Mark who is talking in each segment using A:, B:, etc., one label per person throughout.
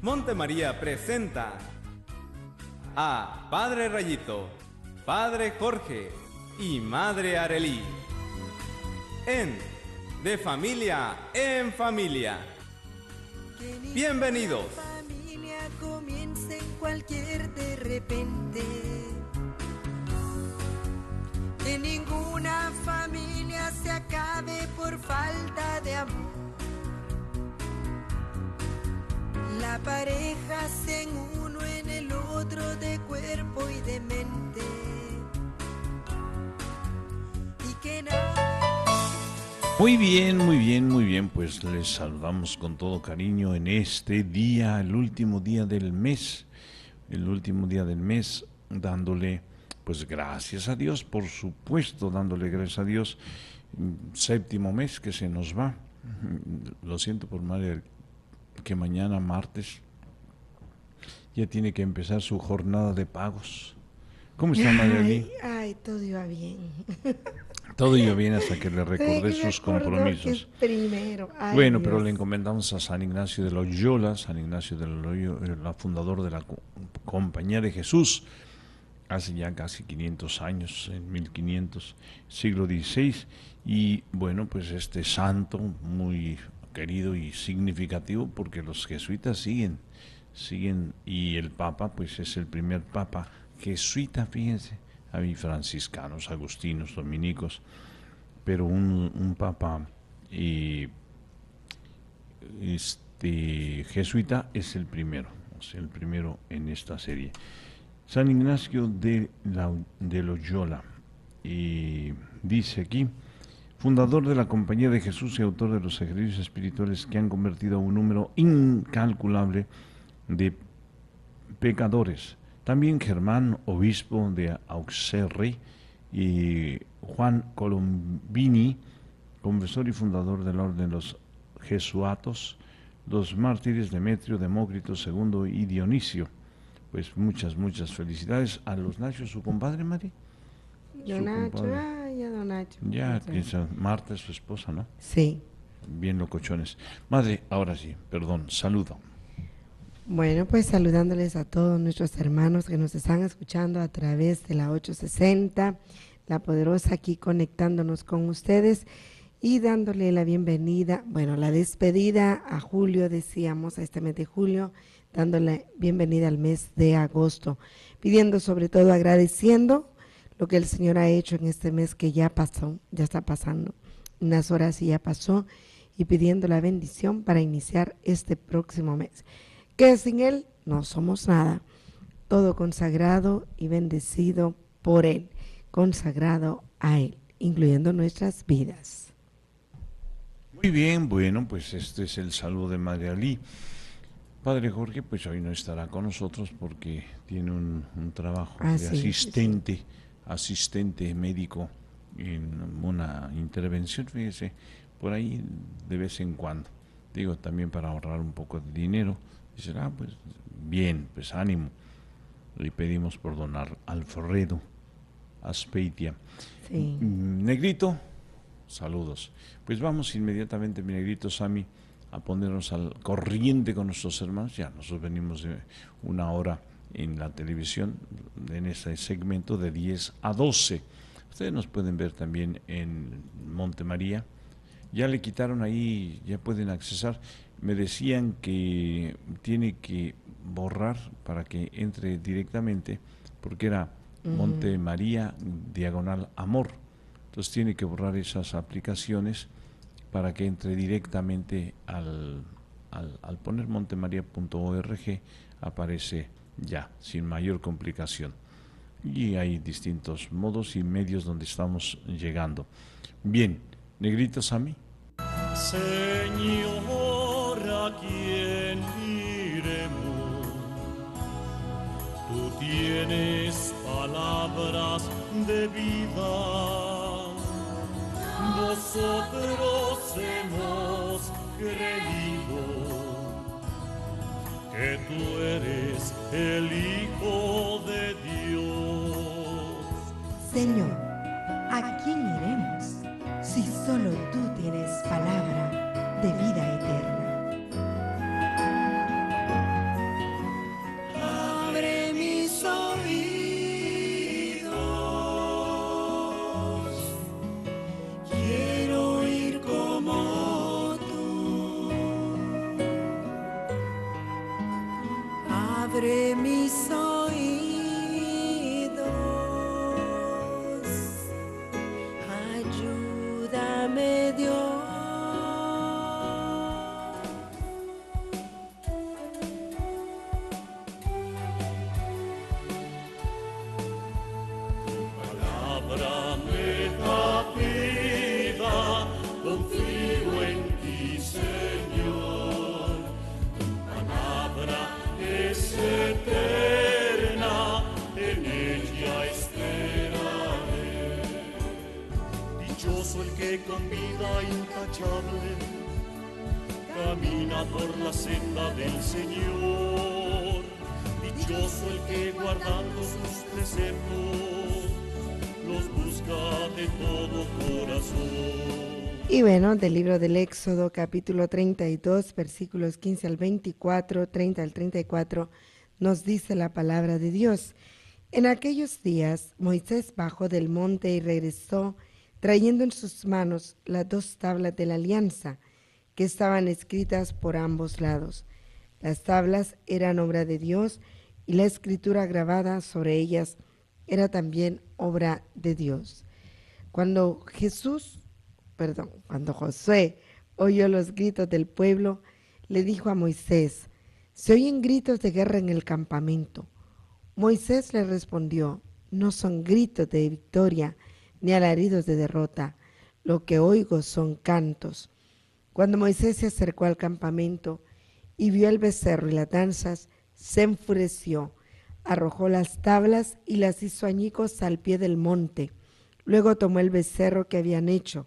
A: Montemaría presenta a Padre Rayito, Padre Jorge y Madre Arelí en De Familia en Familia. Bienvenidos.
B: Familia comienza en cualquier de repente. Que ninguna familia se acabe por falta de amor. La pareja se en uno en el otro de cuerpo y de mente. Y que
C: Muy bien, muy bien, muy bien, pues les saludamos con todo cariño en este día, el último día del mes, dándole pues gracias a Dios, por supuesto, dándole gracias a Dios, séptimo mes que se nos va. Lo siento por María, que mañana martes ya tiene que empezar su jornada de pagos. ¿Cómo está María Lee?
B: Ay, todo iba bien.
C: Todo iba bien hasta que le recordé
B: Sí,
C: sus
B: me acordó
C: compromisos.
B: que es primero. Ay,
C: Bueno,
B: Dios.
C: pero le encomendamos a San Ignacio de Loyola, la fundador de la Compañía de Jesús, hace ya casi 500 años, en 1500, siglo XVI, y bueno, pues este santo muy querido y significativo porque los jesuitas siguen, y el Papa pues es el primer Papa jesuita, fíjense, hay franciscanos, agustinos, dominicos, pero un Papa jesuita es el primero, o sea, el primero en esta serie. San Ignacio de Loyola, dice aquí, fundador de la Compañía de Jesús y autor de los ejercicios espirituales que han convertido a un número incalculable de pecadores. También Germán, obispo de Auxerre, y Juan Colombini, confesor y fundador de la orden de los Jesuatos, los mártires Demetrio, Demócrito II y Dionisio. Pues muchas felicidades a los Nacho, su compadre, Mari.
B: Don Nacho, ay, ya Don Nacho.
C: Ya, que es Marta es su esposa, ¿no?
B: Sí.
C: Bien locochones. Madre, ahora sí, perdón, saludo.
B: Bueno, pues saludándoles a todos nuestros hermanos que nos están escuchando a través de la 860, La Poderosa, aquí conectándonos con ustedes y dándole la bienvenida, bueno, la despedida a julio, decíamos, a este mes de julio, dándole bienvenida al mes de agosto, pidiendo sobre todo, agradeciendo lo que el Señor ha hecho en este mes que ya pasó, ya está pasando, unas horas y ya pasó, y pidiendo la bendición para iniciar este próximo mes. Que sin Él no somos nada, todo consagrado y bendecido por Él, consagrado a Él, incluyendo nuestras vidas.
C: Muy bien, bueno, pues este es el saludo de Madre Alí. Padre Jorge, pues hoy no estará con nosotros porque tiene un trabajo de asistente médico en una intervención, fíjese, por ahí de vez en cuando. Digo, también para ahorrar un poco de dinero. Dice, pues bien, pues ánimo. Le pedimos por don Alfredo Aspeitia.
B: Sí.
C: Negrito, saludos. Pues vamos inmediatamente, mi Negrito Sammy, a ponernos al corriente con nuestros hermanos. Ya nosotros venimos de una hora en la televisión, en este segmento de 10 a 12. Ustedes nos pueden ver también en Montemaría. Ya le quitaron ahí, ya pueden accesar. Me decían que tiene que borrar para que entre directamente, porque era Montemaría diagonal amor. Entonces tiene que borrar esas aplicaciones para que entre directamente al poner montemaria.org, aparece ya, sin mayor complicación. Y hay distintos modos y medios donde estamos llegando. Bien, Negrito Sammy.
D: Señor, ¿a quién iremos? Tú tienes palabras de vida. Nosotros hemos creído que tú eres el Hijo de Dios.
E: Señor, ¿a quién iremos si solo tú tienes palabra de vida eterna?
B: entre mis oídos. Ayúdame, Dios.
D: Palabra me da vida, confío en ti, Señor. Tu palabra es eterna, en ella esperaré. Dichoso el que con vida intachable camina por la senda del Señor. Dichoso el que guardando sus preceptos los busca de todo corazón.
B: Y bueno, del libro del Éxodo, capítulo 32, versículos 15 al 24, 30 al 34, nos dice la palabra de Dios. En aquellos días, Moisés bajó del monte y regresó, trayendo en sus manos las 2 tablas de la alianza, que estaban escritas por ambos lados. Las tablas eran obra de Dios, y la escritura grabada sobre ellas era también obra de Dios. Cuando Josué oyó los gritos del pueblo, le dijo a Moisés: se oyen gritos de guerra en el campamento. Moisés le respondió: no son gritos de victoria ni alaridos de derrota, lo que oigo son cantos. Cuando Moisés se acercó al campamento y vio el becerro y las danzas, se enfureció, arrojó las tablas y las hizo añicos al pie del monte. Luego tomó el becerro que habían hecho,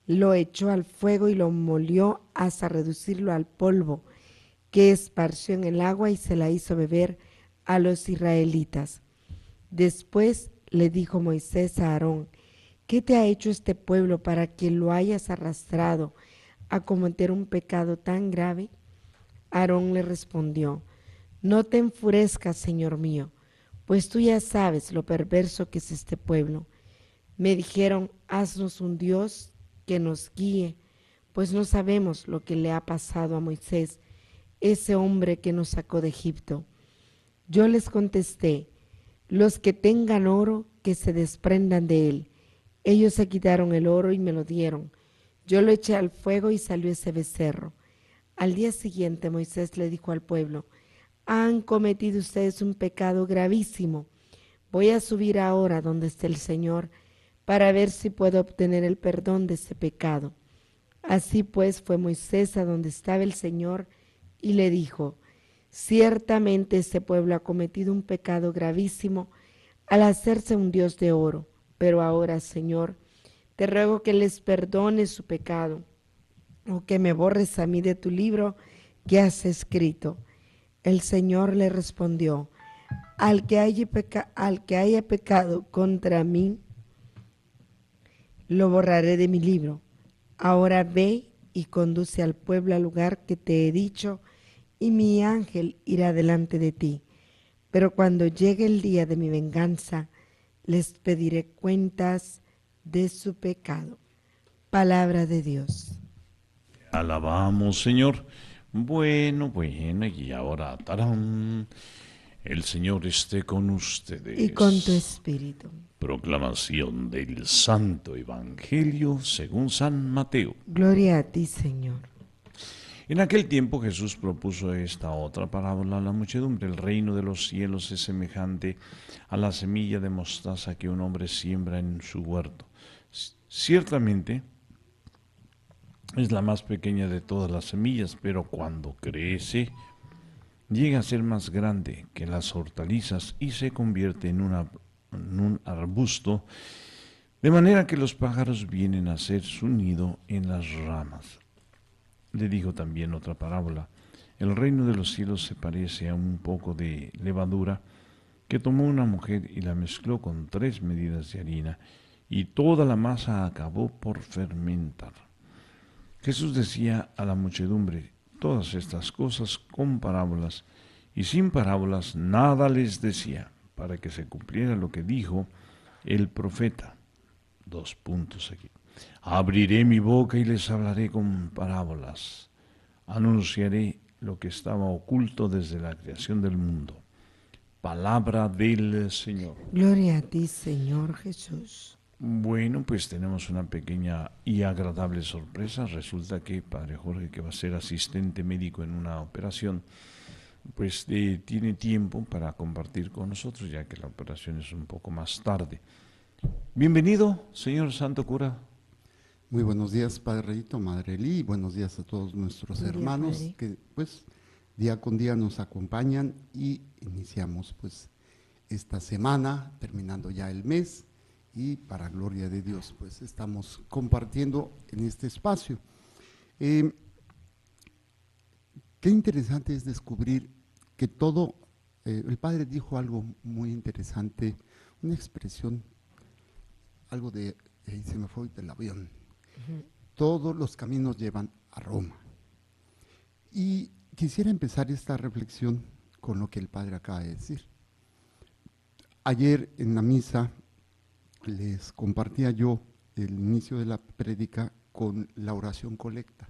B: lo echó al fuego y lo molió hasta reducirlo al polvo, que esparció en el agua y se la hizo beber a los israelitas. Después le dijo Moisés a Aarón: ¿qué te ha hecho este pueblo para que lo hayas arrastrado a cometer un pecado tan grave? Aarón le respondió: no te enfurezcas, Señor mío, pues tú ya sabes lo perverso que es este pueblo. Me dijeron: haznos un Dios que nos guíe, pues no sabemos lo que le ha pasado a Moisés, ese hombre que nos sacó de Egipto. Yo les contesté: los que tengan oro, que se desprendan de él. Ellos se quitaron el oro y me lo dieron. Yo lo eché al fuego y salió ese becerro. Al día siguiente Moisés le dijo al pueblo: han cometido ustedes un pecado gravísimo. Voy a subir ahora donde esté el Señor para ver si puedo obtener el perdón de ese pecado. Así pues fue Moisés a donde estaba el Señor y le dijo: ciertamente este pueblo ha cometido un pecado gravísimo al hacerse un Dios de oro. Pero ahora, Señor, te ruego que les perdones su pecado, o que me borres a mí de tu libro que has escrito. El Señor le respondió: al que haya pecado contra mí, lo borraré de mi libro. Ahora ve y conduce al pueblo al lugar que te he dicho, y mi ángel irá delante de ti. Pero cuando llegue el día de mi venganza, les pediré cuentas de su pecado. Palabra de Dios.
C: Alabamos, Señor. Bueno, y ahora, tarán, el Señor esté con ustedes.
B: Y con tu espíritu.
C: Proclamación del Santo Evangelio según San Mateo.
B: Gloria a ti, Señor.
C: En aquel tiempo Jesús propuso esta otra parábola a la muchedumbre. El reino de los cielos es semejante a la semilla de mostaza que un hombre siembra en su huerto. Ciertamente es la más pequeña de todas las semillas, pero cuando crece, llega a ser más grande que las hortalizas y se convierte en un arbusto, de manera que los pájaros vienen a hacer su nido en las ramas. Le dijo también otra parábola: el reino de los cielos se parece a un poco de levadura que tomó una mujer y la mezcló con 3 medidas de harina, y toda la masa acabó por fermentar. Jesús decía a la muchedumbre todas estas cosas con parábolas, y sin parábolas nada les decía, para que se cumpliera lo que dijo el profeta. 2 puntos aquí. Abriré mi boca y les hablaré con parábolas. Anunciaré lo que estaba oculto desde la creación del mundo. Palabra del Señor.
B: Gloria a ti, Señor Jesús.
C: Bueno, pues tenemos una pequeña y agradable sorpresa. Resulta que Padre Jorge, que va a ser asistente médico en una operación, pues tiene tiempo para compartir con nosotros, ya que la operación es un poco más tarde. Bienvenido, señor Santo Cura.
F: Muy buenos días, Padre Rayito, Madre Eli, buenos días a todos nuestros hermanos que pues día con día nos acompañan y iniciamos pues esta semana, terminando ya el mes, y para gloria de Dios pues estamos compartiendo en este espacio. Qué interesante es descubrir que todo, el Padre dijo algo muy interesante, una expresión, algo de, se me fue del avión, todos los caminos llevan a Roma. Y quisiera empezar esta reflexión con lo que el Padre acaba de decir. Ayer en la misa les compartía yo el inicio de la prédica con la oración colecta,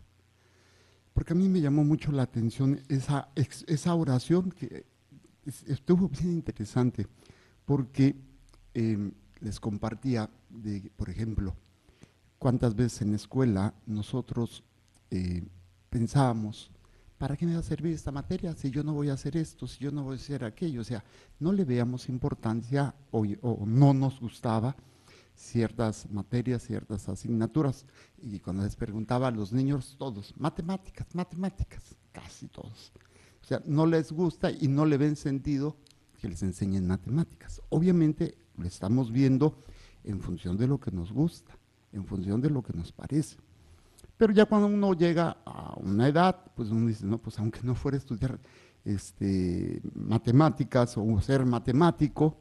F: porque a mí me llamó mucho la atención esa oración que estuvo bien interesante, porque les compartía, por ejemplo, cuántas veces en la escuela nosotros pensábamos, ¿para qué me va a servir esta materia si yo no voy a hacer esto, si yo no voy a hacer aquello? O sea, no le veíamos importancia o no nos gustaba ciertas materias, ciertas asignaturas. Y cuando les preguntaba a los niños, todos, matemáticas, casi todos. O sea, no les gusta y no le ven sentido que les enseñen matemáticas. Obviamente lo estamos viendo en función de lo que nos gusta, en función de lo que nos parece. Pero ya cuando uno llega a una edad, pues uno dice, no, pues aunque no fuera a estudiar matemáticas o ser matemático,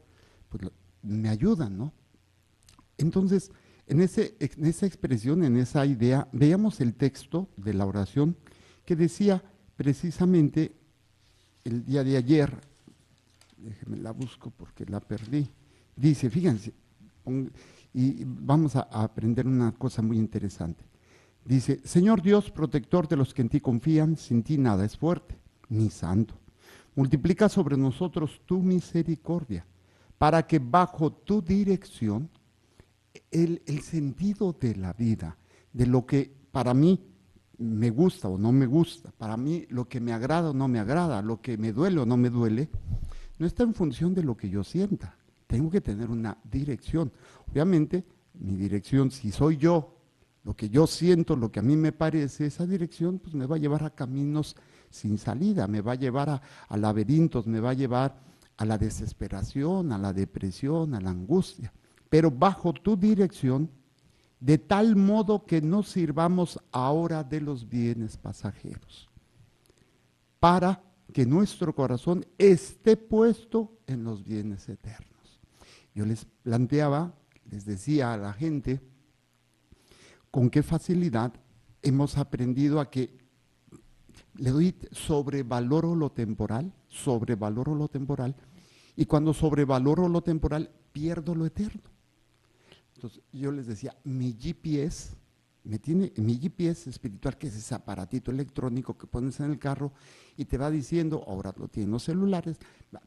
F: pues me ayudan, ¿no? Entonces, en esa expresión, en esa idea, veíamos el texto de la oración que decía precisamente el día de ayer, déjenme la busco porque la perdí, dice, fíjense, y vamos a aprender una cosa muy interesante. Dice, Señor Dios, protector de los que en ti confían, sin ti nada es fuerte, ni santo. Multiplica sobre nosotros tu misericordia, para que bajo tu dirección, el sentido de la vida, de lo que para mí me gusta o no me gusta, para mí lo que me agrada o no me agrada, lo que me duele o no me duele, no está en función de lo que yo sienta. Tengo que tener una dirección. Obviamente, mi dirección, si soy yo, lo que yo siento, lo que a mí me parece, esa dirección pues me va a llevar a caminos sin salida, me va a llevar a laberintos, me va a llevar a la desesperación, a la depresión, a la angustia. Pero bajo tu dirección, de tal modo que no sirvamos ahora de los bienes pasajeros, para que nuestro corazón esté puesto en los bienes eternos. Yo les planteaba, les decía a la gente, con qué facilidad hemos aprendido a que sobrevaloro lo temporal, y cuando sobrevaloro lo temporal, pierdo lo eterno. Entonces yo les decía, mi GPS espiritual, que es ese aparatito electrónico que pones en el carro y te va diciendo, ahora lo tienen los celulares,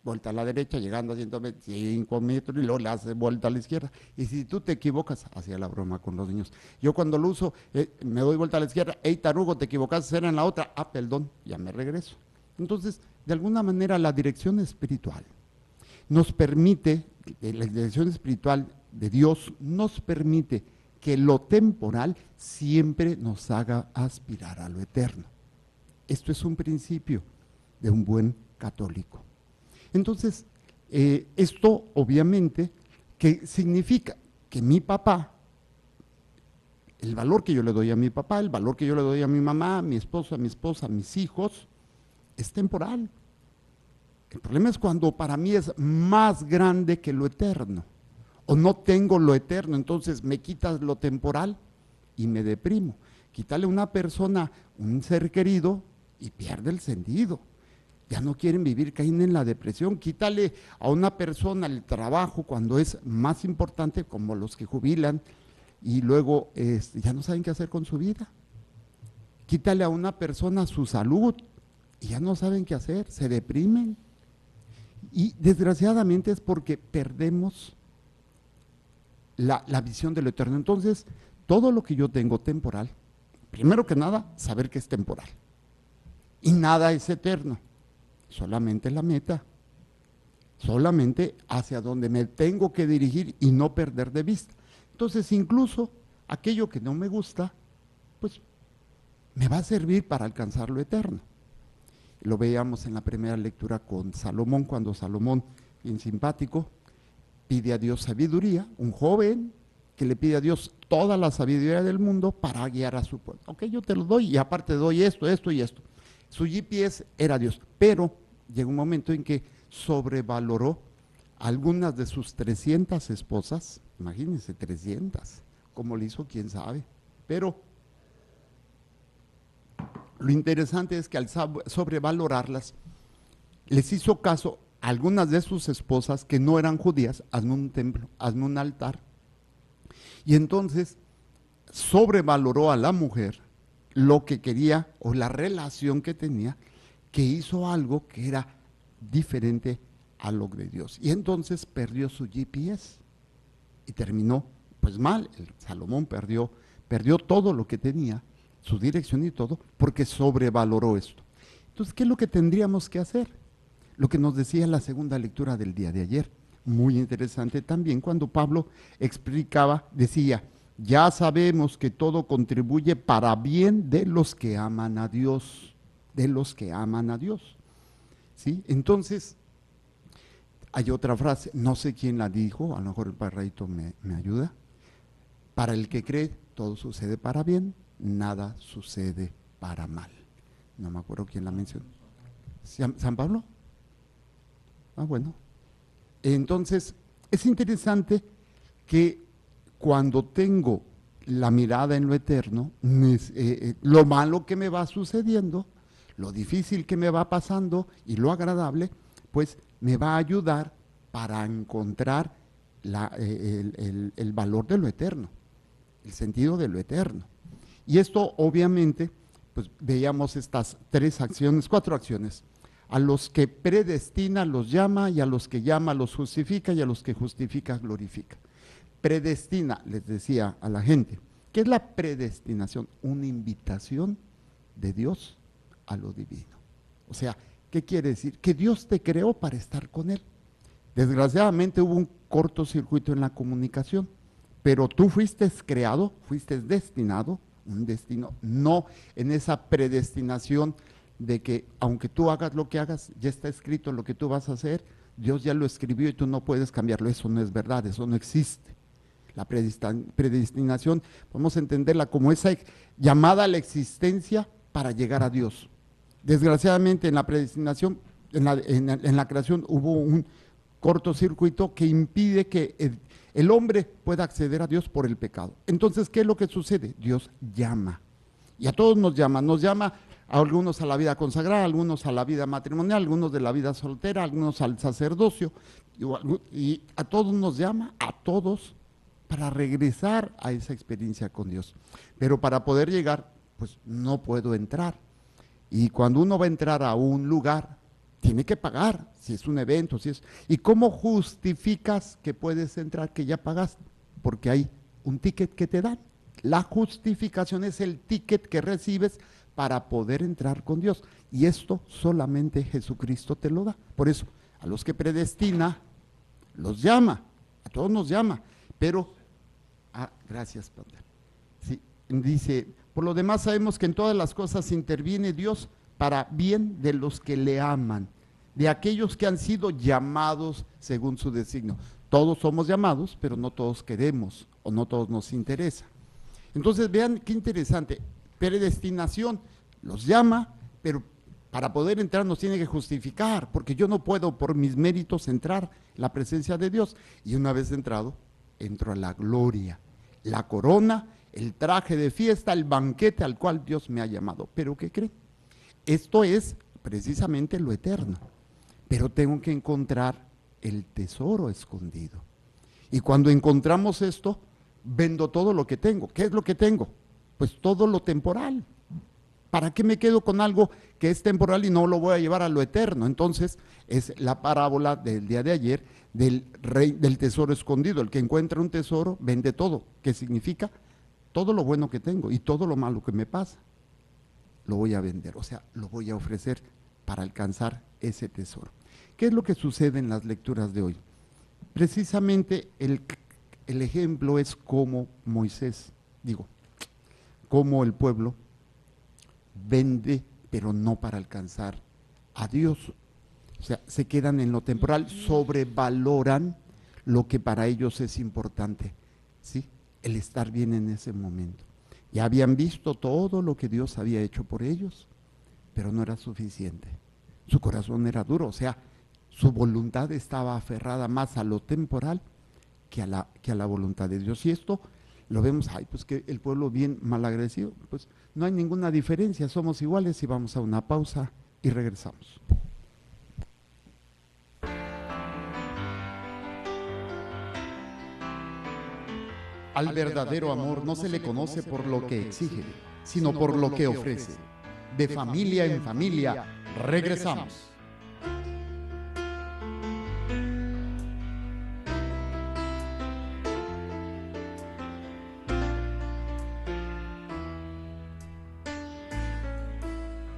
F: vuelta a la derecha, llegando a 125 metros y luego le hace vuelta a la izquierda. Y si tú te equivocas, hacía la broma con los niños. Yo cuando lo uso, me doy vuelta a la izquierda, hey tarugo, te equivocaste, era en la otra, perdón, ya me regreso. Entonces, de alguna manera la dirección espiritual nos permite, la dirección espiritual de Dios nos permite que lo temporal siempre nos haga aspirar a lo eterno. Esto es un principio de un buen católico. Entonces, esto obviamente que significa que mi papá, el valor que yo le doy a mi papá, el valor que yo le doy a mi mamá, a mi esposo, a mi esposa, a mis hijos, es temporal. El problema es cuando para mí es más grande que lo eterno. O no tengo lo eterno, entonces me quitas lo temporal y me deprimo. Quítale a una persona un ser querido y pierde el sentido. Ya no quieren vivir, caen en la depresión. Quítale a una persona el trabajo cuando es más importante, como los que jubilan, y luego ya no saben qué hacer con su vida. Quítale a una persona su salud y ya no saben qué hacer, se deprimen. Y desgraciadamente es porque perdemos la visión de lo eterno. Entonces, todo lo que yo tengo temporal, primero que nada, saber que es temporal. Y nada es eterno, solamente la meta, solamente hacia donde me tengo que dirigir y no perder de vista. Entonces, incluso aquello que no me gusta, pues me va a servir para alcanzar lo eterno. Lo veíamos en la primera lectura con Salomón, cuando Salomón, bien simpático, pide a Dios sabiduría, un joven que le pide a Dios toda la sabiduría del mundo para guiar a su pueblo. Ok, yo te lo doy y aparte doy esto, esto y esto. Su GPS era Dios, pero llegó un momento en que sobrevaloró algunas de sus 300 esposas, imagínense 300, como le hizo quién sabe, pero lo interesante es que al sobrevalorarlas, les hizo caso a algunas de sus esposas que no eran judías, hazme un templo, hazme un altar, y entonces sobrevaloró a la mujer lo que quería o la relación que tenía, que hizo algo que era diferente a lo de Dios. Y entonces perdió su GPS y terminó pues mal. Salomón perdió todo lo que tenía, su dirección y todo, porque sobrevaloró esto. Entonces, ¿qué es lo que tendríamos que hacer? Lo que nos decía la segunda lectura del día de ayer, muy interesante también, cuando Pablo explicaba, decía, ya sabemos que todo contribuye para bien de los que aman a Dios, de los que aman a Dios. ¿Sí? Entonces, hay otra frase, no sé quién la dijo, a lo mejor el Parraito me ayuda. Para el que cree, todo sucede para bien, nada sucede para mal. No me acuerdo quién la mencionó. ¿San Pablo? Ah, bueno. Entonces, es interesante que cuando tengo la mirada en lo eterno, lo malo que me va sucediendo, lo difícil que me va pasando y lo agradable, pues me va a ayudar para encontrar el valor de lo eterno, el sentido de lo eterno. Y esto obviamente, pues veíamos estas 4 acciones. A los que predestina los llama, y a los que llama los justifica, y a los que justifica glorifica. Predestina, les decía a la gente, ¿qué es la predestinación? Una invitación de Dios a lo divino. O sea, ¿qué quiere decir? Que Dios te creó para estar con Él. Desgraciadamente hubo un cortocircuito en la comunicación, pero tú fuiste creado, fuiste destinado, un destino, no en esa predestinación de que aunque tú hagas lo que hagas, ya está escrito lo que tú vas a hacer, Dios ya lo escribió y tú no puedes cambiarlo. Eso no es verdad, eso no existe. La predestinación podemos entenderla como esa llamada a la existencia para llegar a Dios. Desgraciadamente en la predestinación, en la creación hubo un cortocircuito que impide que el hombre pueda acceder a Dios por el pecado. Entonces, ¿qué es lo que sucede? Dios llama, y a todos nos llama a algunos a la vida consagrada, a algunos a la vida matrimonial, a algunos de la vida soltera, a algunos al sacerdocio, y a todos nos llama, a todos, para regresar a esa experiencia con Dios. Pero para poder llegar, pues no puedo entrar. Y cuando uno va a entrar a un lugar, tiene que pagar, si es un evento, si es. ¿Y cómo justificas que puedes entrar, que ya pagaste? Porque hay un ticket que te dan. La justificación es el ticket que recibes para poder entrar con Dios. Y esto solamente Jesucristo te lo da. Por eso, a los que predestina, los llama, a todos nos llama. Pero, gracias, Padre. Sí, dice, por lo demás sabemos que en todas las cosas interviene Dios para bien de los que le aman, de aquellos que han sido llamados según su designio. Todos somos llamados, pero no todos queremos o no todos nos interesa. Entonces vean qué interesante, predestinación, los llama, pero para poder entrar nos tiene que justificar, porque yo no puedo por mis méritos entrar en la presencia de Dios. Y una vez entrado, entro a la gloria, la corona, el traje de fiesta, el banquete al cual Dios me ha llamado. ¿Pero qué creen? Esto es precisamente lo eterno, pero tengo que encontrar el tesoro escondido. Y cuando encontramos esto, vendo todo lo que tengo. ¿Qué es lo que tengo? Pues todo lo temporal. ¿Para qué me quedo con algo que es temporal y no lo voy a llevar a lo eterno? Entonces, es la parábola del día de ayer del rey del tesoro escondido. El que encuentra un tesoro vende todo. ¿Qué significa? Todo lo bueno que tengo y todo lo malo que me pasa, lo voy a vender, o sea, lo voy a ofrecer para alcanzar ese tesoro. ¿Qué es lo que sucede en las lecturas de hoy? Precisamente el ejemplo es como Moisés, cómo el pueblo vende, pero no para alcanzar a Dios. O sea, se quedan en lo temporal, sobrevaloran lo que para ellos es importante, ¿sí? El estar bien en ese momento. Ya habían visto todo lo que Dios había hecho por ellos, pero no era suficiente. Su corazón era duro, o sea, su voluntad estaba aferrada más a lo temporal que a la voluntad de Dios. Y esto lo vemos, pues que el pueblo bien malagradecido, pues no hay ninguna diferencia, somos iguales y vamos a una pausa y regresamos. Al verdadero amor no se le conoce por lo que exige, sino por lo que ofrece. De familia en familia, regresamos.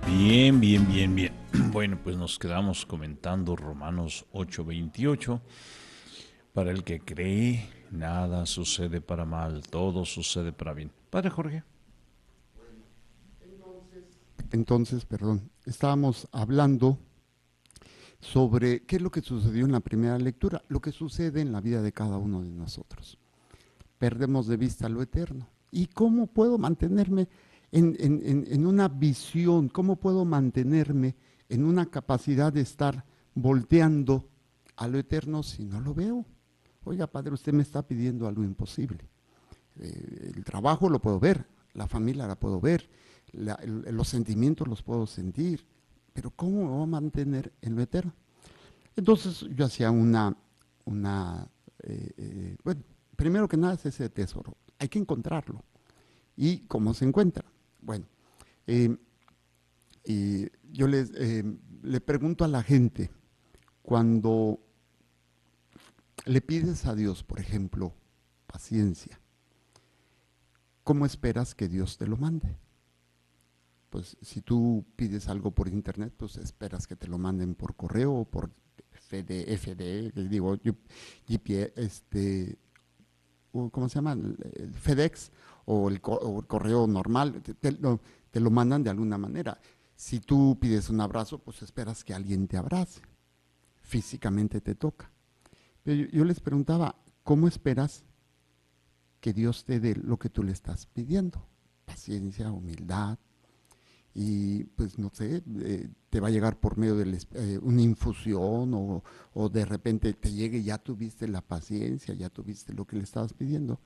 C: Bien, bien, bien, bien. Bueno, pues nos quedamos comentando Romanos 8:28. Para el que cree, nada sucede para mal, todo sucede para bien. Padre Jorge.
F: Entonces, estábamos hablando sobre qué es lo que sucedió en la primera lectura, lo que sucede en la vida de cada uno de nosotros. Perdemos de vista lo eterno. ¿Y cómo puedo mantenerme en una visión? ¿Cómo puedo mantenerme en una capacidad de estar volteando a lo eterno si no lo veo? Oiga, padre, usted me está pidiendo algo imposible. El trabajo lo puedo ver, la familia la puedo ver, los sentimientos los puedo sentir, pero ¿cómo me voy a mantener en lo eterno? Entonces yo hacía bueno, primero que nada es ese tesoro, hay que encontrarlo. ¿Y cómo se encuentra? Bueno, y yo le pregunto a la gente, cuando le pides a Dios, por ejemplo, paciencia, ¿cómo esperas que Dios te lo mande? Pues si tú pides algo por internet, pues esperas que te lo manden por correo o por ¿cómo se llama? El FedEx o el correo normal, te lo mandan de alguna manera. Si tú pides un abrazo, pues esperas que alguien te abrace, físicamente te toca. Pero yo les preguntaba, ¿cómo esperas que Dios te dé lo que tú le estás pidiendo? Paciencia, humildad, y pues no sé, te va a llegar por medio de una infusión o de repente te llegue y ya tuviste la paciencia, ya tuviste lo que le estabas pidiendo.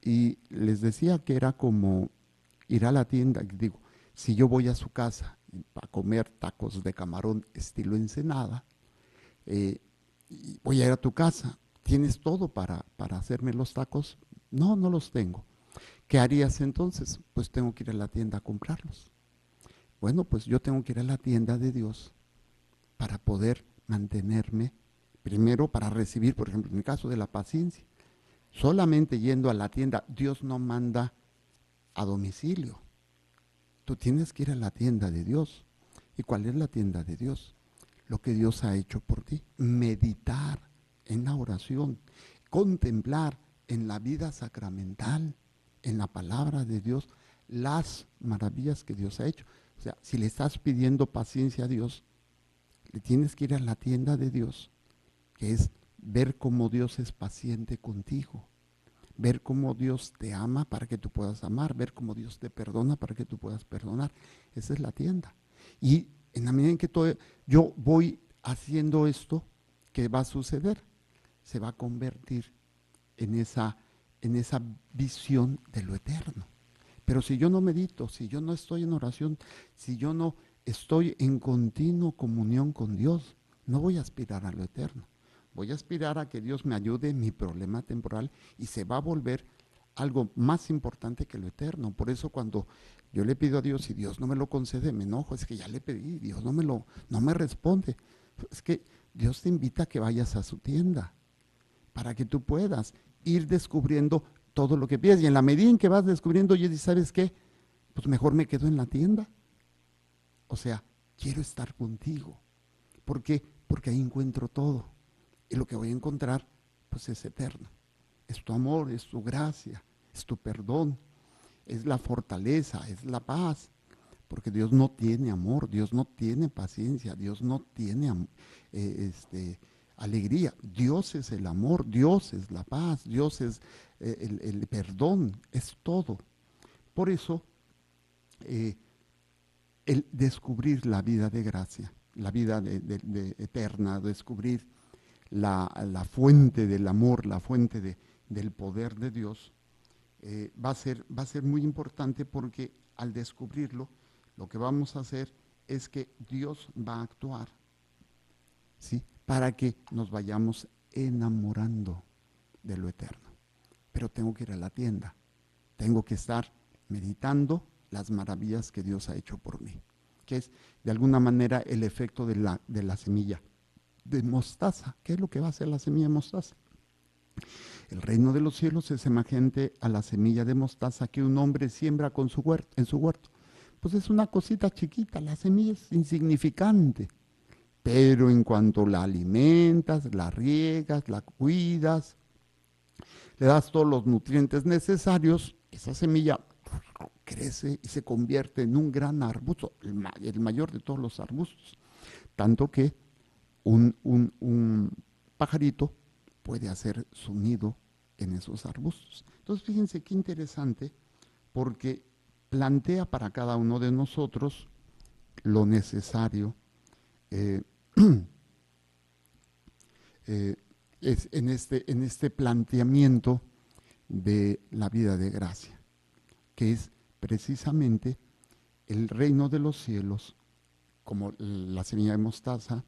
F: Y les decía que era como ir a la tienda, si yo voy a su casa a comer tacos de camarón estilo Ensenada, y voy a ir a tu casa, ¿tienes todo para hacerme los tacos? No, no los tengo. ¿Qué harías entonces? Pues tengo que ir a la tienda a comprarlos. Bueno, pues yo tengo que ir a la tienda de Dios para poder mantenerme, primero para recibir, por ejemplo, en el caso de la paciencia, solamente yendo a la tienda, Dios no manda a domicilio. Tú tienes que ir a la tienda de Dios. ¿Y cuál es la tienda de Dios? Lo que Dios ha hecho por ti. Meditar en la oración, contemplar en la vida sacramental, en la palabra de Dios, las maravillas que Dios ha hecho. O sea, si le estás pidiendo paciencia a Dios, le tienes que ir a la tienda de Dios, que es ver cómo Dios es paciente contigo, ver cómo Dios te ama para que tú puedas amar, ver cómo Dios te perdona para que tú puedas perdonar. Esa es la tienda. Y en la medida en que yo voy haciendo esto, ¿qué va a suceder? Se va a convertir en esa visión de lo eterno. Pero si yo no medito, si yo no estoy en oración, si yo no estoy en continua comunión con Dios, no voy a aspirar a lo eterno. Voy a aspirar a que Dios me ayude en mi problema temporal y se va a volver algo más importante que lo eterno. Por eso cuando yo le pido a Dios y Dios no me lo concede, me enojo. Es que ya le pedí, Dios no me responde. Es que Dios te invita a que vayas a su tienda para que tú puedas ir descubriendo todo lo que pides. Y en la medida en que vas descubriendo, y ¿sabes qué? Pues mejor me quedo en la tienda. O sea, quiero estar contigo. ¿Por qué? Porque ahí encuentro todo. Y lo que voy a encontrar, pues es eterno. Es tu amor, es tu gracia, es tu perdón, es la fortaleza, es la paz. Porque Dios no tiene amor, Dios no tiene paciencia, Dios no tiene alegría. Dios es el amor, Dios es la paz, Dios es el perdón, es todo. Por eso, el descubrir la vida de gracia, la vida de eterna, descubrir la fuente del amor, la fuente del poder de Dios, va a ser muy importante, porque al descubrirlo, lo que vamos a hacer es que Dios va a actuar, ¿sí? Para que nos vayamos enamorando de lo eterno. Pero tengo que ir a la tienda, tengo que estar meditando las maravillas que Dios ha hecho por mí, que es de alguna manera el efecto de la semilla de mostaza. ¿Qué es lo que va a hacer la semilla de mostaza? El reino de los cielos es semejante a la semilla de mostaza que un hombre siembra en su huerto. Pues es una cosita chiquita, la semilla es insignificante, pero en cuanto la alimentas, la riegas, la cuidas, le das todos los nutrientes necesarios, esa semilla crece y se convierte en un gran arbusto, el mayor de todos los arbustos, tanto que un pajarito puede hacer su nido en esos arbustos. Entonces fíjense qué interesante, porque plantea para cada uno de nosotros lo necesario es en este planteamiento de la vida de gracia, que es precisamente el reino de los cielos, como la semilla de mostaza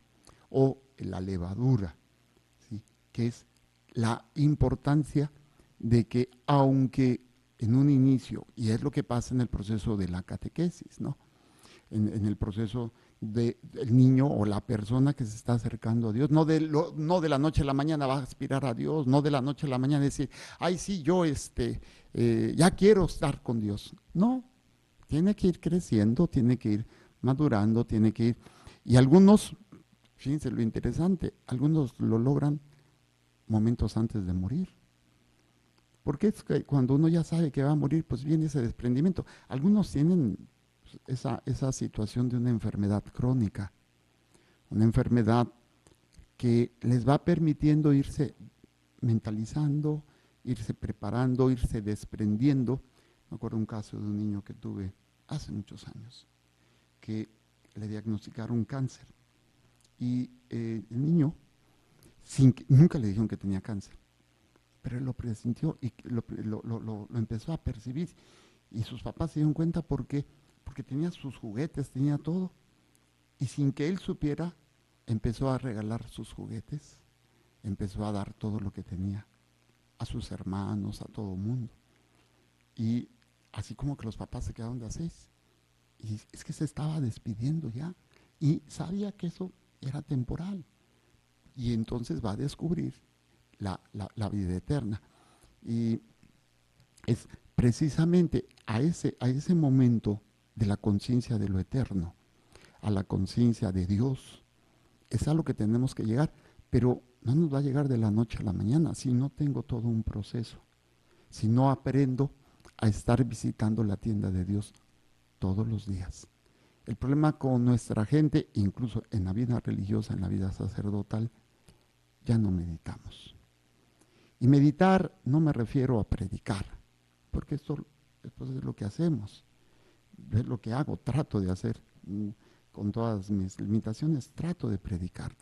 F: o la levadura, ¿sí? Que es la importancia de que, aunque en un inicio, y es lo que pasa en el proceso de la catequesis, ¿no? En el proceso del niño o la persona que se está acercando a Dios, no de la noche a la mañana va a aspirar a Dios, no de la noche a la mañana decir, ay sí, yo ya quiero estar con Dios. No, tiene que ir creciendo, tiene que ir madurando, tiene que ir, y algunos, fíjense lo interesante, algunos lo logran momentos antes de morir. Porque es que cuando uno ya sabe que va a morir, pues viene ese desprendimiento. Algunos tienen esa situación de una enfermedad crónica, una enfermedad que les va permitiendo irse mentalizando, irse preparando, irse desprendiendo. Me acuerdo un caso de un niño que tuve hace muchos años, que le diagnosticaron cáncer. Y el niño, nunca le dijeron que tenía cáncer, pero él lo presintió y lo empezó a percibir. Y sus papás se dieron cuenta porque tenía sus juguetes, tenía todo. Y sin que él supiera, empezó a regalar sus juguetes, empezó a dar todo lo que tenía a sus hermanos, a todo el mundo. Y así como que los papás se quedaron de a seis. Y es que se estaba despidiendo ya. Y sabía que eso era temporal. Y entonces va a descubrir la vida eterna. Y es precisamente a ese momento de la conciencia de lo eterno, a la conciencia de Dios, es a lo que tenemos que llegar, pero no nos va a llegar de la noche a la mañana si no tengo todo un proceso, si no aprendo a estar visitando la tienda de Dios todos los días. El problema con nuestra gente, incluso en la vida religiosa, en la vida sacerdotal, ya no meditamos. Y meditar no me refiero a predicar, porque esto después es lo que hacemos, es lo que hago, trato de hacer, con todas mis limitaciones, trato de predicar,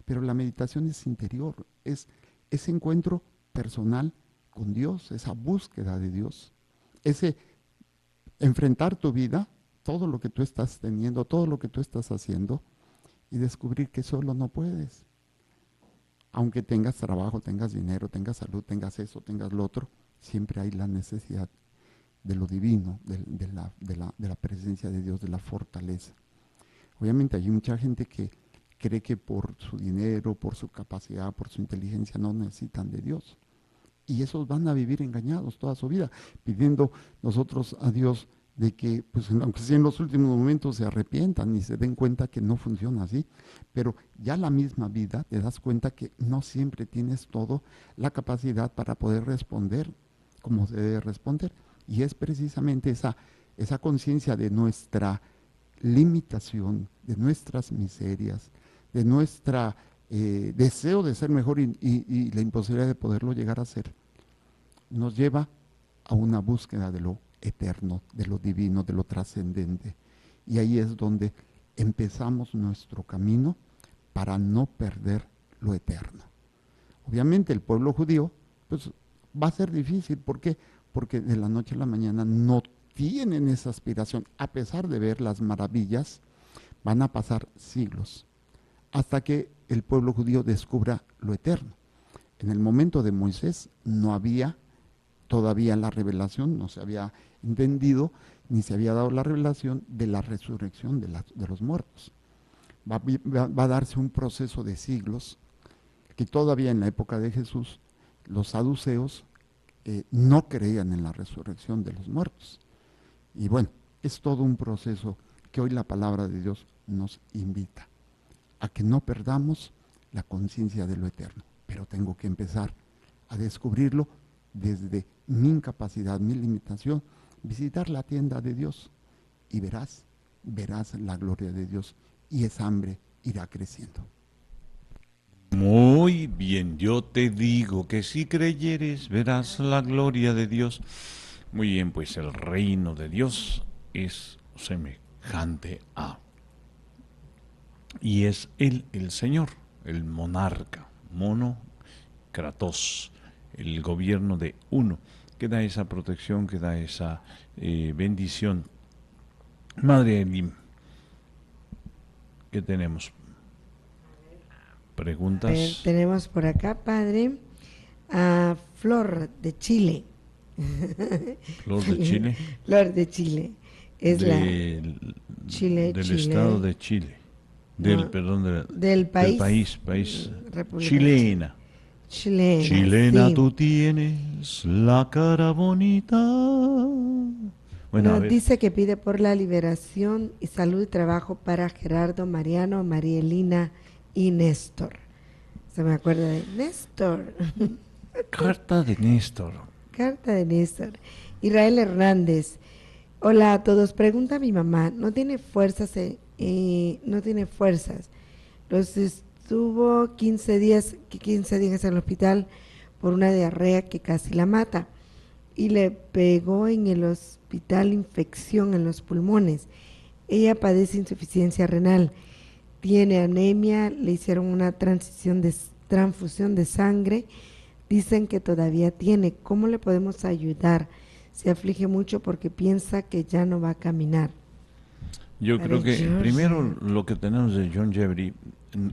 F: pero la meditación es interior, es ese encuentro personal con Dios, esa búsqueda de Dios, ese enfrentar tu vida, todo lo que tú estás teniendo, todo lo que tú estás haciendo, y descubrir que solo no puedes. Aunque tengas trabajo, tengas dinero, tengas salud, tengas eso, tengas lo otro, siempre hay la necesidad de lo divino, de la presencia de Dios, de la fortaleza. Obviamente hay mucha gente que cree que por su dinero, por su capacidad, por su inteligencia no necesitan de Dios. Y esos van a vivir engañados toda su vida, pidiendo nosotros a Dios de que, pues aunque sea en los últimos momentos, se arrepientan y se den cuenta que no funciona así. Pero ya la misma vida te das cuenta que no siempre tienes todo la capacidad para poder responder como se debe responder. Y es precisamente esa conciencia de nuestra limitación, de nuestras miserias, de nuestra deseo de ser mejor y la imposibilidad de poderlo llegar a ser, nos lleva a una búsqueda de lo eterno, de lo divino, de lo trascendente. Y ahí es donde empezamos nuestro camino para no perder lo eterno. Obviamente el pueblo judío, pues va a ser difícil. ¿Por qué? Porque de la noche a la mañana no tienen esa aspiración. A pesar de ver las maravillas, van a pasar siglos hasta que el pueblo judío descubra lo eterno. En el momento de Moisés no había todavía la revelación, no se había entendido, ni se había dado la revelación de la resurrección de los muertos. Va a darse un proceso de siglos que todavía en la época de Jesús los saduceos no creían en la resurrección de los muertos. Y bueno, es todo un proceso que hoy la palabra de Dios nos invita a que no perdamos la conciencia de lo eterno. Pero tengo que empezar a descubrirlo desde mi incapacidad, mi limitación, visitar la tienda de Dios y verás la gloria de Dios y esa hambre irá creciendo.
C: Muy bien, yo te digo que si creyeres verás la gloria de Dios. Muy bien, pues el reino de Dios es semejante a, y es Él el Señor, el monarca, mono, kratos, el gobierno de uno, que da esa protección, que da esa bendición. Madre Elim, ¿qué tenemos? ¿Preguntas?
B: Tenemos por acá, padre, a Flor de Chile.
C: Flor de Chile.
B: Flor de Chile. Es
C: del
B: Chile.
C: Estado de Chile. Del país chilena. Chilena,
B: sí.
C: Tú tienes la cara bonita. Bueno,
B: dice que pide por la liberación y salud y trabajo para Gerardo, Mariano, Marielina y Néstor. Se me acuerda de Néstor.
C: Carta de Néstor.
B: Carta de Néstor. Israel Hernández. Hola a todos. Pregunta a mi mamá. No tiene fuerzas. Los estuvo 15 días en el hospital por una diarrea que casi la mata. Y le pegó en el hospital infección en los pulmones. Ella padece insuficiencia renal. Tiene anemia, le hicieron una transfusión de sangre, dicen que todavía tiene. ¿Cómo le podemos ayudar? Se aflige mucho porque piensa que ya no va a caminar.
C: Yo creo que primero lo que tenemos de John Jeffrey,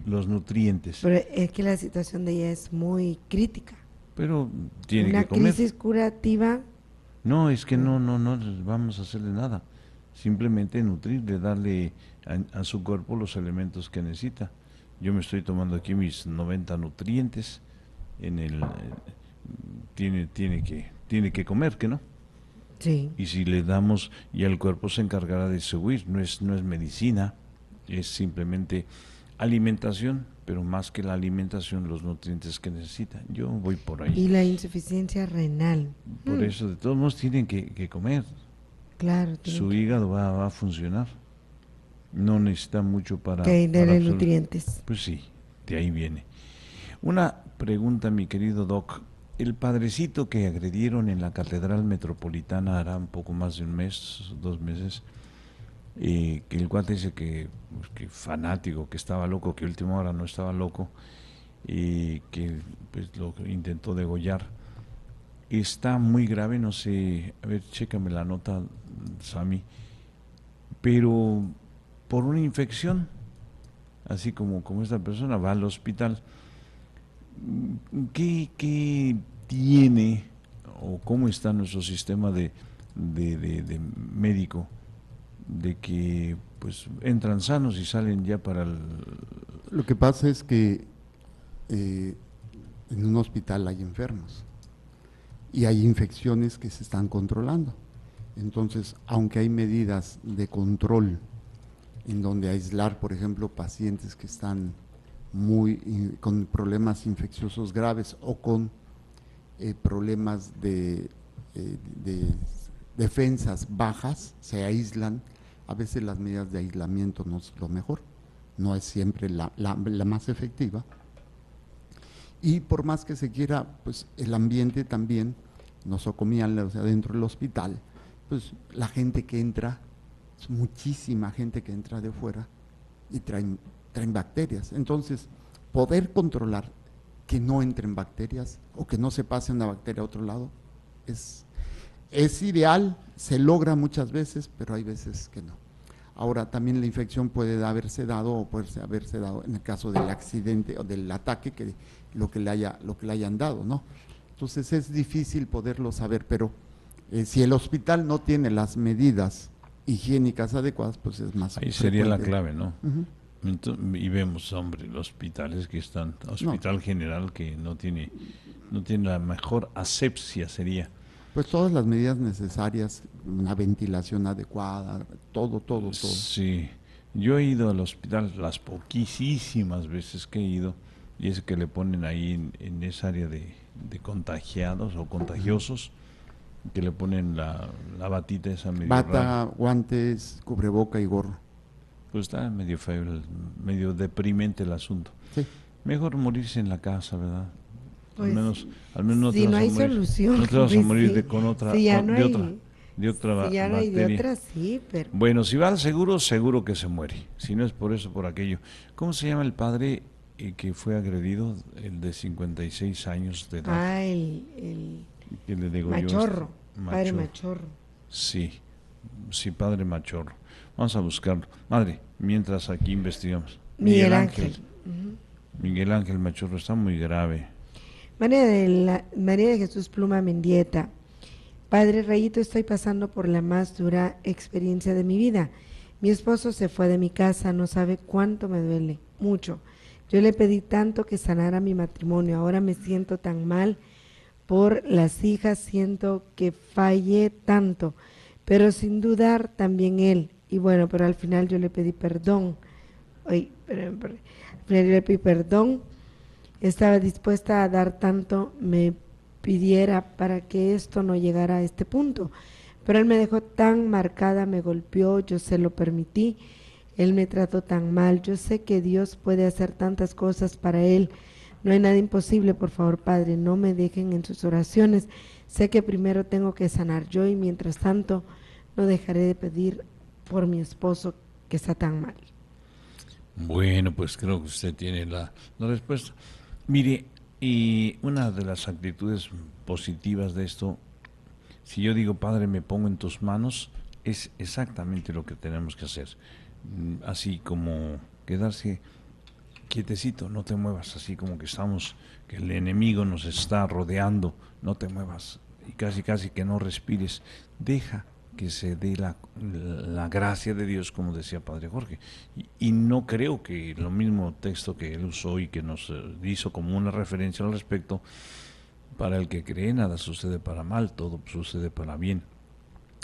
C: los nutrientes.
B: Pero es que la situación de ella es muy crítica.
C: Pero tiene
B: una
C: que comer.
B: Una crisis curativa.
C: No, es que no vamos a hacerle nada. Simplemente nutrirle, darle a su cuerpo los elementos que necesita. Yo me estoy tomando aquí mis 90 nutrientes. Tiene que comer, ¿que no?
B: Sí.
C: Y si le damos, y el cuerpo se encargará de subir. No es medicina, es simplemente alimentación, pero más que la alimentación, los nutrientes que necesita. Yo voy por ahí.
B: Y la insuficiencia renal.
C: Por eso, de todos modos, tienen que comer.
B: Claro.
C: Su hígado va a funcionar. No necesita mucho para...
B: Que darle nutrientes.
C: Pues sí, de ahí viene. Una pregunta, mi querido Doc. El padrecito que agredieron en la Catedral Metropolitana hará un poco más de un mes, 2 meses, que el cual dice que fanático, que estaba loco, que a última hora no estaba loco, que pues lo intentó degollar. Está muy grave, no sé, a ver, chécame la nota, Sammy, pero por una infección, así como esta persona va al hospital. ¿Qué tiene o cómo está nuestro sistema de médico, de que pues entran sanos y salen ya para el...
F: Lo que pasa es que en un hospital hay enfermos y hay infecciones que se están controlando. Entonces, aunque hay medidas de control en donde aislar, por ejemplo, pacientes que están con problemas infecciosos graves o con problemas de defensas bajas, se aíslan. A veces las medidas de aislamiento no es lo mejor, no es siempre la más efectiva. Y por más que se quiera, pues el ambiente también, nosocomial, o sea, dentro del hospital, pues la gente que entra, es muchísima gente que entra de fuera y traen bacterias. Entonces, poder controlar que no entren bacterias o que no se pase una bacteria a otro lado es ideal, se logra muchas veces, pero hay veces que no. Ahora, también la infección puede haberse dado o puede haberse dado en el caso del accidente o del ataque, que lo que le hayan dado, ¿no? Entonces es difícil poderlo saber, pero si el hospital no tiene las medidas higiénicas adecuadas, pues es más
C: ahí sería la
F: frecuente.
C: clave, ¿no? Y vemos, hombre, los hospitales que están, Hospital General que no tiene la mejor asepsia, sería.
F: Pues todas las medidas necesarias, una ventilación adecuada, todo.
C: Sí, yo he ido al hospital las poquísimas veces que he ido, y es que le ponen ahí en esa área de contagiados o contagiosos, que le ponen la batita esa medio
F: Bata,
C: rara.
F: guantes, cubreboca y gorro.
C: Pues está medio feo, medio deprimente el asunto.
F: Sí.
C: Mejor morirse en la casa, ¿verdad?
B: Pues,
C: al menos no
B: si
C: te vas
B: no
C: a
B: hay
C: morir,
B: solución,
C: no te vas a
B: pues
C: morir
B: sí.
C: con otra,
B: Si ya
C: con-
B: no
C: de
B: hay-
C: otra, de otra
B: Si ya no hay de
C: bacteria.
B: otra, sí, pero
C: Bueno, si va al seguro, seguro que se muere. Si no es por eso, por aquello. ¿Cómo se llama el padre que fue agredido, el de 56 años de edad?
B: el
C: Que le degolló
B: machorro, padre
C: Machorro.
B: machorro.
C: Sí, padre Machorro. Vamos a buscarlo. Madre, mientras aquí investigamos.
B: Miguel Ángel.
C: Miguel Ángel Machorro está muy grave.
B: María de Jesús Pluma Mendieta. Padre Rayito, estoy pasando por la más dura experiencia de mi vida. Mi esposo se fue de mi casa, no sabe cuánto me duele, mucho. Yo le pedí tanto que sanara mi matrimonio, ahora me siento tan mal por las hijas, siento que fallé tanto, pero sin dudar también él. Y bueno, pero al final yo le pedí perdón. Al final yo le pedí perdón. Estaba dispuesta a dar tanto me pidiera para que esto no llegara a este punto. Pero él me dejó tan marcada, me golpeó, yo se lo permití. Él me trató tan mal. Yo sé que Dios puede hacer tantas cosas para él. No hay nada imposible, por favor, Padre, no me dejen en sus oraciones. Sé que primero tengo que sanar yo y mientras tanto no dejaré de pedir por mi esposo que está tan mal.
C: Bueno, pues creo que usted tiene la respuesta. Mire, y una de las actitudes positivas de esto, si yo digo, Padre, me pongo en tus manos, es exactamente lo que tenemos que hacer. Así como quedarse quietecito, no te muevas, así como que que el enemigo nos está rodeando, no te muevas, y casi que no respires, deja que se dé la gracia de Dios, como decía Padre Jorge. Y no creo que lo mismo texto que él usó y que nos hizo como una referencia al respecto, para el que cree nada sucede para mal, todo sucede para bien.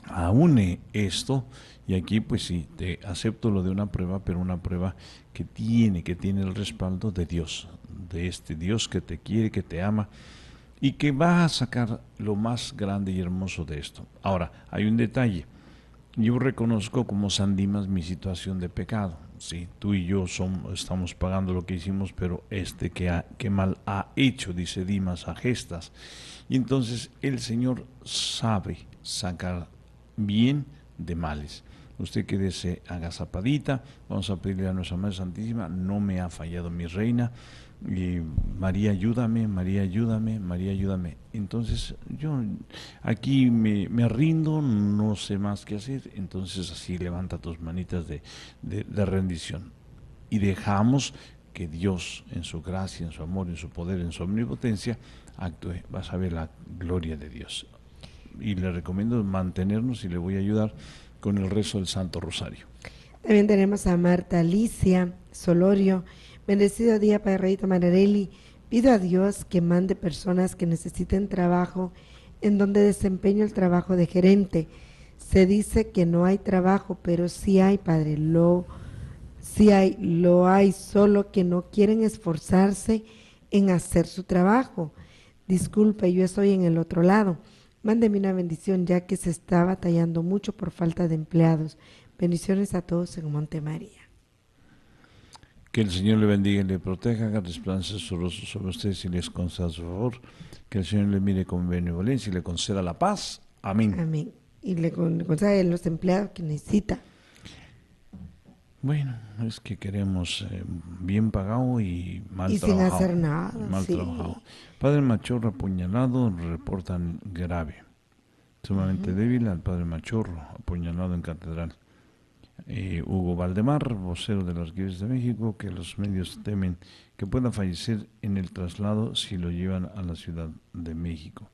C: Aúne esto, y aquí pues sí, te acepto lo de una prueba, pero una prueba que tiene el respaldo de Dios, de este Dios que te quiere, que te ama, y que va a sacar lo más grande y hermoso de esto. Ahora, hay un detalle. Yo reconozco como San Dimas mi situación de pecado. Sí, tú y yo estamos pagando lo que hicimos, pero que mal ha hecho, dice Dimas, a gestas. Y entonces el Señor sabe sacar bien de males. Usted quédese agazapadita, vamos a pedirle a nuestra Madre Santísima, no me ha fallado mi reina, y María ayúdame, María ayúdame, María ayúdame. Entonces yo aquí me rindo, no sé más qué hacer, entonces así levanta tus manitas de rendición y dejamos que Dios, en su gracia, en su amor, en su poder, en su omnipotencia, actúe. Vas a ver la gloria de Dios. Y le recomiendo mantenernos y le voy a ayudar con el rezo del Santo Rosario.
B: También tenemos a Marta Alicia Solorio. Bendecido día, Padre Rayito Mararelli. Pido a Dios que mande personas que necesiten trabajo en donde desempeño el trabajo de gerente. Se dice que no hay trabajo, pero sí hay, Padre. Lo hay, solo que no quieren esforzarse en hacer su trabajo. Disculpe, yo estoy en el otro lado. Mándeme una bendición, ya que se está batallando mucho por falta de empleados. Bendiciones a todos en Montemaría.
C: Que el Señor le bendiga y le proteja, haga resplandecer su rostro sobre ustedes y les conceda su favor. Que el Señor le mire con benevolencia y le conceda la paz. Amén.
B: Amén. Y le conceda a los empleados que necesita.
C: Bueno, es que queremos bien pagado y mal
B: y
C: trabajado.
B: Sin hacer nada.
C: Mal
B: sí.
C: trabajado. Padre Machorro apuñalado, reportan grave. Sumamente débil al Padre Machorro, apuñalado en catedral. Hugo Valdemar, vocero de las Arquidiócesis de México, que los medios temen que pueda fallecer en el traslado si lo llevan a la Ciudad de México.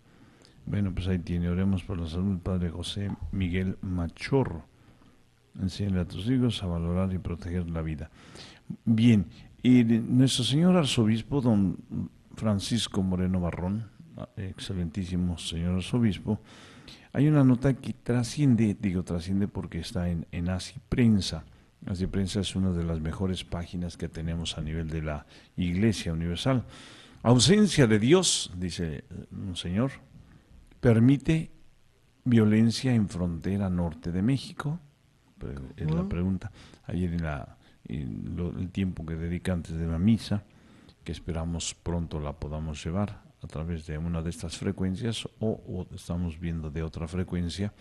C: Bueno, pues ahí tiene, oremos por la salud del Padre José Miguel Machorro. Enséñale a tus hijos a valorar y proteger la vida. Bien, y nuestro señor arzobispo, don Francisco Moreno Barrón, excelentísimo señor arzobispo, hay una nota que trasciende porque está en Así Prensa. Así Prensa es una de las mejores páginas que tenemos a nivel de la Iglesia Universal. Ausencia de Dios, dice un señor, permite violencia en frontera norte de México. Es la pregunta. Ayer el tiempo que dedica antes de la misa, que esperamos pronto la podamos llevar a través de una de estas frecuencias o estamos viendo de otra frecuencia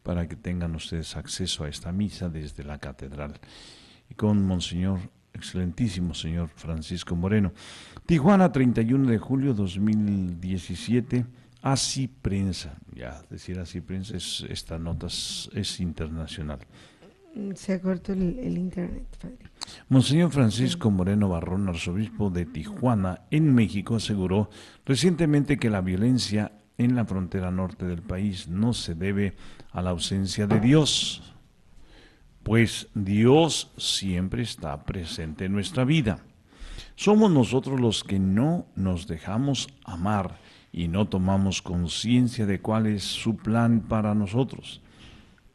C: para que tengan ustedes acceso a esta misa desde la catedral. Y con Monseñor, excelentísimo señor Francisco Moreno. Tijuana, 31 de julio 2017, Así Prensa. Ya, decir Así Prensa, esta nota es internacional.
B: Se ha cortado el internet, padre.
C: Monseñor Francisco Moreno Barrón, arzobispo de Tijuana, en México, aseguró recientemente que la violencia en la frontera norte del país no se debe a la ausencia de Dios, pues Dios siempre está presente en nuestra vida. Somos nosotros los que no nos dejamos amar y no tomamos conciencia de cuál es su plan para nosotros,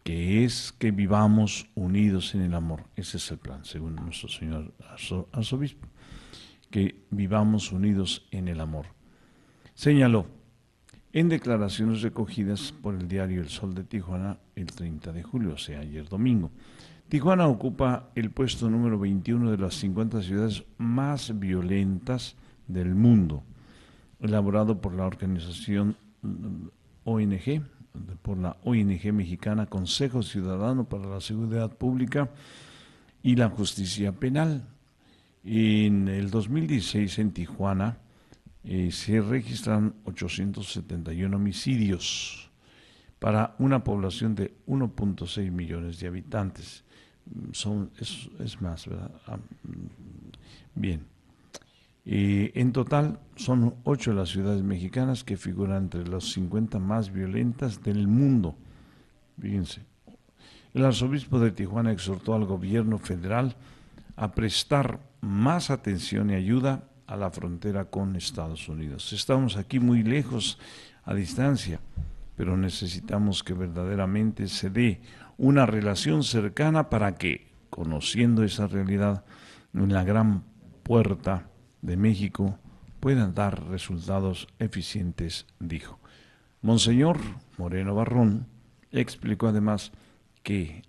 C: que es que vivamos unidos en el amor. Ese es el plan, según nuestro señor arzobispo, que vivamos unidos en el amor. Señaló, en declaraciones recogidas por el diario El Sol de Tijuana el 30 de julio, o sea, ayer domingo, Tijuana ocupa el puesto número 21 de las 50 ciudades más violentas del mundo, elaborado por la organización ONG, por la ONG mexicana Consejo Ciudadano para la Seguridad Pública y la Justicia Penal. En el 2016 en Tijuana se registran 871 homicidios para una población de 1.6 millones de habitantes. Es más, ¿verdad? Bien. En total son 8 las ciudades mexicanas que figuran entre las 50 más violentas del mundo. Fíjense, el arzobispo de Tijuana exhortó al gobierno federal a prestar más atención y ayuda a la frontera con Estados Unidos. Estamos aquí muy lejos, a distancia, pero necesitamos que verdaderamente se dé una relación cercana para que, conociendo esa realidad, en la gran puerta de México puedan dar resultados eficientes, dijo. Monseñor Moreno Barrón explicó además que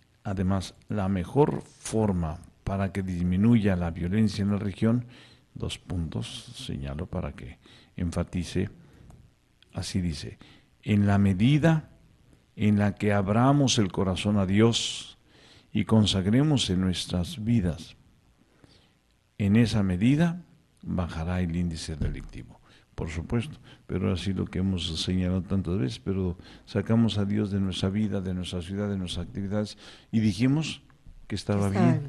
C: la mejor forma para que disminuya la violencia en la región, 2 puntos, señalo para que enfatice, así dice, en la medida en la que abramos el corazón a Dios y consagremos en nuestras vidas, en esa medida bajará el índice delictivo, por supuesto, pero así lo que hemos señalado tantas veces, pero sacamos a Dios de nuestra vida, de nuestra ciudad, de nuestras actividades y dijimos, que estaba
B: Estaba
C: bien.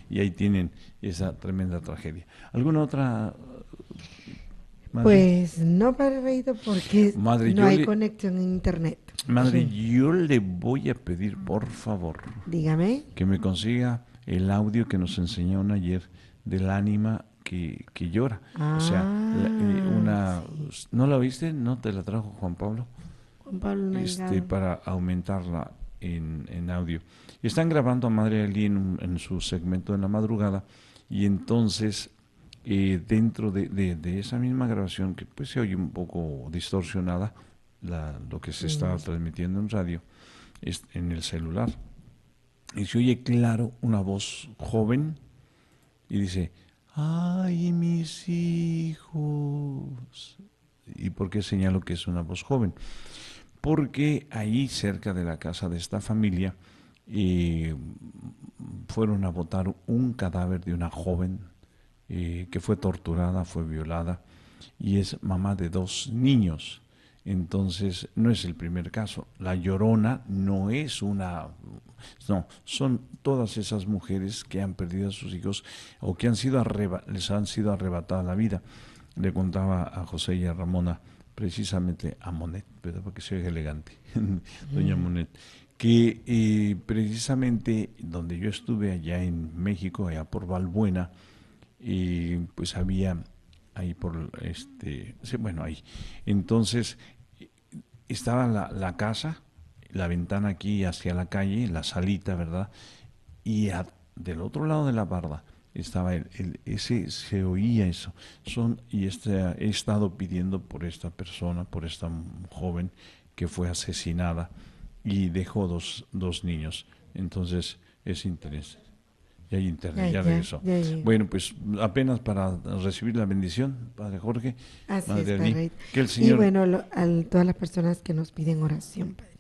C: Y ahí tienen esa tremenda tragedia. ¿Alguna otra? Madre?
B: Pues no, Padre Rayito, porque
C: Madre,
B: no
C: yo
B: hay
C: le-
B: conexión en internet.
C: Madre, yo le voy a pedir, por favor,
B: Dígame.
C: que me consiga el audio que nos enseñaron ayer del ánima que llora. O sea,
B: Sí.
C: ¿no la viste? ¿No te la trajo Juan Pablo?
B: Juan Pablo Naingado.
C: Para aumentarla en audio. Están grabando a Madre Ali en su segmento de la madrugada, y entonces dentro de esa misma grabación, que pues se oye un poco distorsionada, lo que se está transmitiendo en radio, en el celular, y se oye claro una voz joven, y dice: ¡ay, mis hijos! ¿Y por qué señalo que es una voz joven? Porque ahí cerca de la casa de esta familia fueron a botar un cadáver de una joven que fue torturada, fue violada, y es mamá de 2 niños. Entonces no es el primer caso. La Llorona no es no, son todas esas mujeres que han perdido a sus hijos o que les han sido arrebatada la vida. Le contaba a José y a Ramona, precisamente a Monet, ¿verdad? Porque se oye elegante, doña Monet, que precisamente donde yo estuve allá en México, allá por Valbuena, pues había ahí ahí. Entonces estaba la casa, la ventana aquí hacia la calle, la salita, ¿verdad? Y del otro lado de la barda estaba se oía eso. He estado pidiendo por esta persona, por esta joven que fue asesinada y dejó dos niños. Entonces es interés. Ya hay internet, ya regresó.
B: Ya.
C: Bueno, pues apenas para recibir la bendición, Padre Jorge,
B: Así
C: Madre
B: es,
C: Ali,
B: Padre.
C: que el
B: Y
C: Señor,
B: bueno, a todas las personas que nos piden oración, Padre.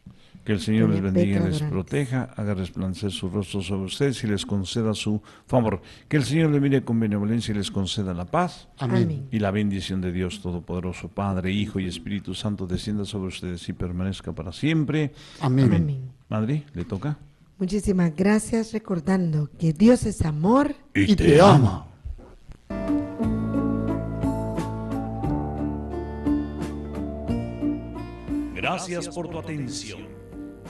C: que el Señor les
B: Doña
C: bendiga,
B: Petra
C: les
B: Dorantes.
C: proteja, haga resplandecer su rostro sobre ustedes y les conceda su favor. Que el Señor les mire con benevolencia y les conceda la paz.
F: Amén.
C: Y la bendición de Dios Todopoderoso, Padre, Hijo y Espíritu Santo, descienda sobre ustedes y permanezca para siempre.
F: Amén.
B: Amén.
C: Madre, ¿le toca?
B: Muchísimas gracias, recordando que Dios es amor.
F: Y te ama.
G: Gracias por tu atención.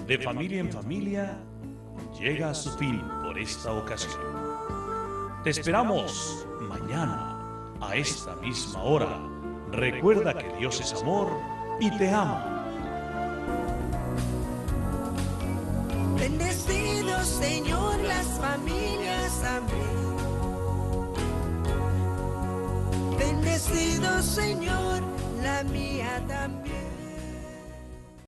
G: De familia en familia llega a su fin por esta ocasión. Te esperamos mañana a esta misma hora. Recuerda que Dios es amor y te ama.
E: Bendecido Señor las familias, amén. Bendecido Señor la mía también.